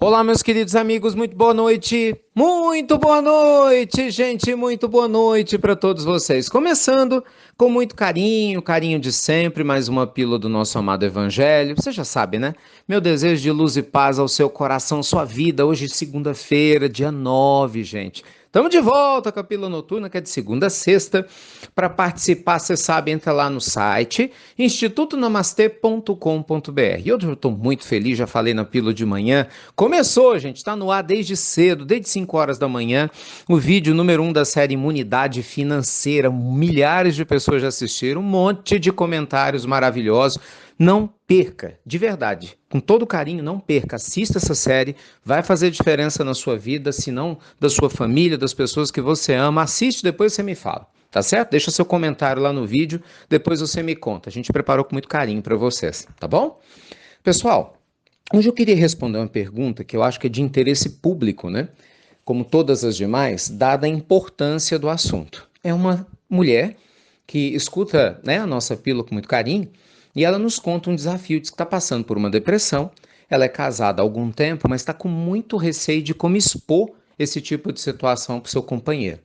Olá, meus queridos amigos, muito boa noite. Muito boa noite, gente, muito boa noite para todos vocês. Começando com muito carinho, carinho de sempre, mais uma pílula do nosso amado Evangelho. Você já sabe, né? Meu desejo de luz e paz ao seu coração, sua vida. Hoje, segunda-feira, dia 9, gente. Estamos de volta com a Pílula Noturna, que é de segunda a sexta. Para participar, você sabe, entra lá no site institutonamastê.com.br. E hoje eu estou muito feliz, já falei na Pílula de manhã. Começou, gente, está no ar desde cedo, desde 5 horas da manhã. O vídeo número 1 da série Imunidade Financeira. Milhares de pessoas já assistiram, um monte de comentários maravilhosos. Não perca, de verdade, com todo carinho, não perca, assista essa série, vai fazer diferença na sua vida, se não da sua família, das pessoas que você ama. Assiste, depois você me fala, tá certo? Deixa seu comentário lá no vídeo, depois você me conta. A gente preparou com muito carinho para vocês, tá bom? Pessoal, hoje eu queria responder uma pergunta que eu acho que é de interesse público, né? Como todas as demais, dada a importância do assunto. É uma mulher que escuta, né, a nossa pílula com muito carinho e ela nos conta um desafio, diz que está passando por uma depressão. Ela é casada há algum tempo, mas está com muito receio de como expor esse tipo de situação para o seu companheiro.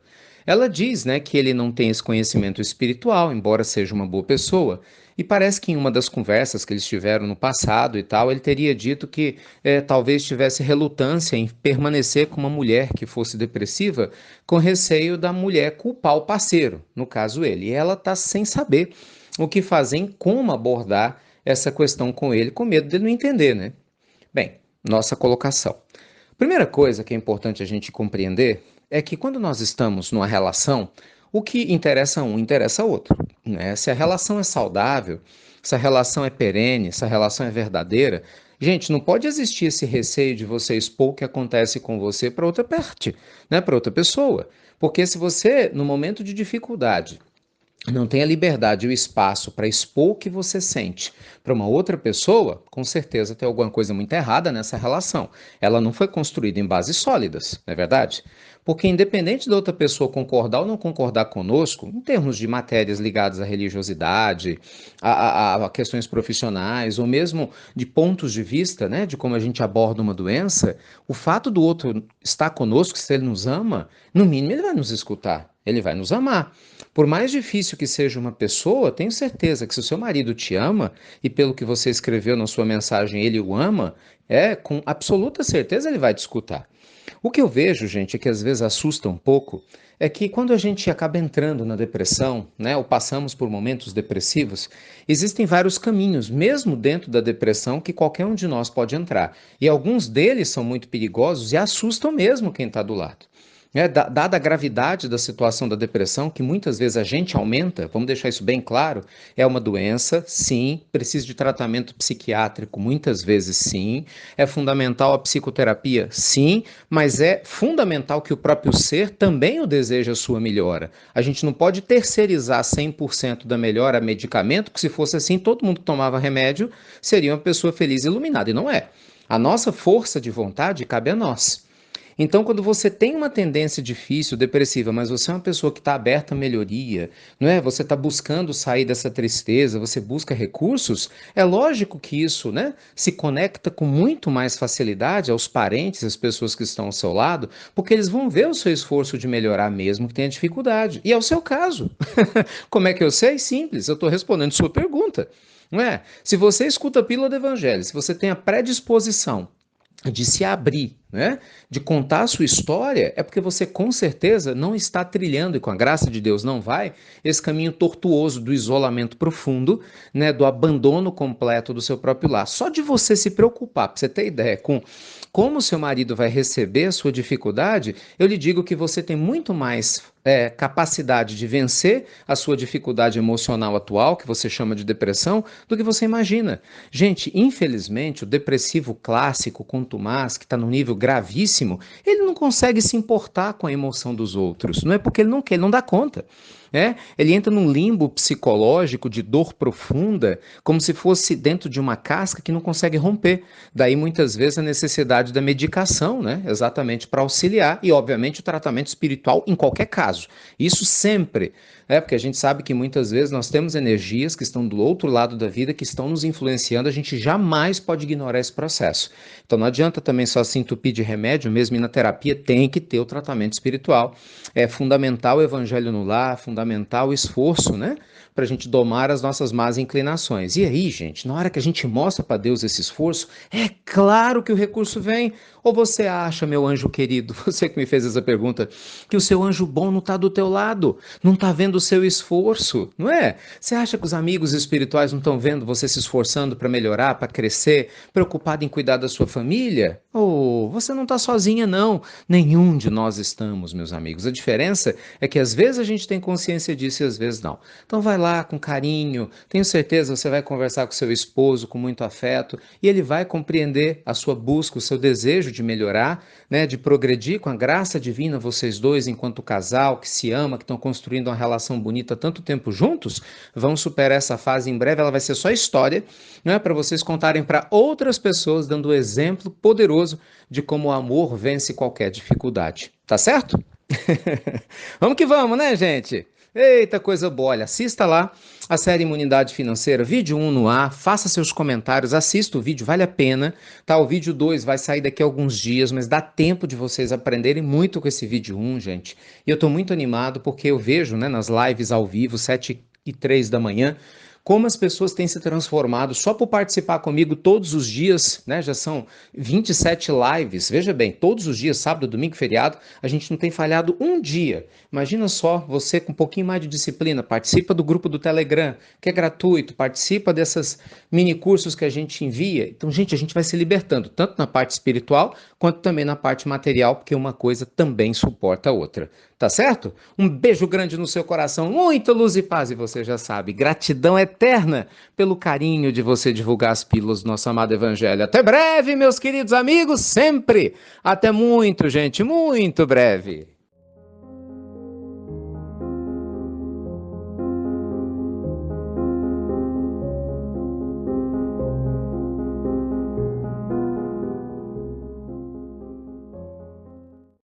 Ela diz, né, que ele não tem esse conhecimento espiritual, embora seja uma boa pessoa, e parece que em uma das conversas que eles tiveram no passado e tal, ele teria dito que talvez tivesse relutância em permanecer com uma mulher que fosse depressiva, com receio da mulher culpar o parceiro, no caso ele. E ela está sem saber o que fazer, em como abordar essa questão com ele, com medo dele não entender, né? Bem, nossa colocação. Primeira coisa que é importante a gente compreender é que quando nós estamos numa relação, o que interessa um interessa outro, né? Se a relação é saudável, se a relação é perene, se a relação é verdadeira, gente, não pode existir esse receio de você expor o que acontece com você para outra parte, né? Para outra pessoa. Porque se você, no momento de dificuldade, não tem a liberdade e o espaço para expor o que você sente para uma outra pessoa, com certeza tem alguma coisa muito errada nessa relação. Ela não foi construída em bases sólidas, não é verdade? Porque independente da outra pessoa concordar ou não concordar conosco, em termos de matérias ligadas à religiosidade, a questões profissionais, ou mesmo de pontos de vista, né, de como a gente aborda uma doença, o fato do outro estar conosco, se ele nos ama, no mínimo ele vai nos escutar, ele vai nos amar. Por mais difícil que seja uma pessoa, tenho certeza que se o seu marido te ama, e pelo que você escreveu na sua mensagem, ele o ama, com absoluta certeza ele vai te escutar. O que eu vejo, gente, é que às vezes assusta um pouco, é que quando a gente acaba entrando na depressão, né, ou passamos por momentos depressivos, existem vários caminhos, mesmo dentro da depressão, que qualquer um de nós pode entrar. E alguns deles são muito perigosos e assustam mesmo quem está do lado. Dada a gravidade da situação da depressão, que muitas vezes a gente aumenta, vamos deixar isso bem claro, é uma doença, sim, precisa de tratamento psiquiátrico, muitas vezes sim, é fundamental a psicoterapia, sim, mas é fundamental que o próprio ser também o deseje a sua melhora. A gente não pode terceirizar 100% da melhora a medicamento, que se fosse assim, todo mundo que tomava remédio seria uma pessoa feliz e iluminada, e não é. A nossa força de vontade cabe a nós. Então, quando você tem uma tendência difícil, depressiva, mas você é uma pessoa que está aberta à melhoria, não é? Você está buscando sair dessa tristeza, você busca recursos, é lógico que isso, né, se conecta com muito mais facilidade aos parentes, às pessoas que estão ao seu lado, porque eles vão ver o seu esforço de melhorar mesmo que tenha dificuldade. E é o seu caso. Como é que eu sei? Simples, eu estou respondendo sua pergunta. Não é? Se você escuta a pílula do evangelho, se você tem a predisposição de se abrir, né? De contar a sua história, é porque você com certeza não está trilhando, e com a graça de Deus não vai, esse caminho tortuoso do isolamento profundo, né? Do abandono completo do seu próprio lar. Só de você se preocupar, para você ter ideia, com como o seu marido vai receber a sua dificuldade, eu lhe digo que você tem muito mais capacidade de vencer a sua dificuldade emocional atual, que você chama de depressão, do que você imagina. Gente, infelizmente, o depressivo clássico, contumaz, que está no nível gravíssimo, ele não consegue se importar com a emoção dos outros. Não é porque ele não quer, ele não dá conta. Ele entra num limbo psicológico de dor profunda, como se fosse dentro de uma casca que não consegue romper. Daí, muitas vezes, a necessidade da medicação, né? Exatamente para auxiliar, e, obviamente, o tratamento espiritual em qualquer caso. Isso sempre. Porque a gente sabe que muitas vezes nós temos energias que estão do outro lado da vida, que estão nos influenciando, a gente jamais pode ignorar esse processo. Então não adianta também só se entupir de remédio, mesmo ir na terapia, tem que ter o tratamento espiritual. É fundamental o evangelho no lar, fundamental o esforço, né? Para a gente domar as nossas más inclinações. E aí, gente, na hora que a gente mostra para Deus esse esforço, é claro que o recurso vem. Ou você acha, meu anjo querido, você que me fez essa pergunta, que o seu anjo bom não está do teu lado, não está vendo o seu esforço, não é? Você acha que os amigos espirituais não estão vendo você se esforçando para melhorar, para crescer, preocupado em cuidar da sua família? Ou você não está sozinha, não. Nenhum de nós estamos, meus amigos. A diferença é que às vezes a gente tem consciência disso e às vezes não. Então vai lá com carinho, tenho certeza você vai conversar com seu esposo com muito afeto e ele vai compreender a sua busca, o seu desejo de melhorar, né, de progredir com a graça divina, vocês dois, enquanto casal que se ama, que estão construindo uma relação bonita há tanto tempo juntos, vão superar essa fase em breve, ela vai ser só história, né, para vocês contarem para outras pessoas, dando um exemplo poderoso de como o amor vence qualquer dificuldade. Tá certo? Vamos que vamos, né, gente? Eita, coisa boa. Olha, assista lá a série Imunidade Financeira, vídeo 1 no ar, faça seus comentários, assista o vídeo, vale a pena, tá? O vídeo 2 vai sair daqui a alguns dias, mas dá tempo de vocês aprenderem muito com esse vídeo 1, gente. E eu tô muito animado porque eu vejo, né, nas lives ao vivo, 7h03 da manhã, como as pessoas têm se transformado só por participar comigo todos os dias, né? Já são 27 lives, veja bem, todos os dias, sábado, domingo, feriado, a gente não tem falhado um dia. Imagina só, você com um pouquinho mais de disciplina, participa do grupo do Telegram, que é gratuito, participa desses mini cursos que a gente envia. Então, gente, a gente vai se libertando, tanto na parte espiritual, quanto também na parte material, porque uma coisa também suporta a outra. Tá certo? Um beijo grande no seu coração, muita luz e paz, e você já sabe, gratidão eterna pelo carinho de você divulgar as pílulas do nosso amado evangelho. Até breve, meus queridos amigos, sempre! Até muito, gente, muito breve!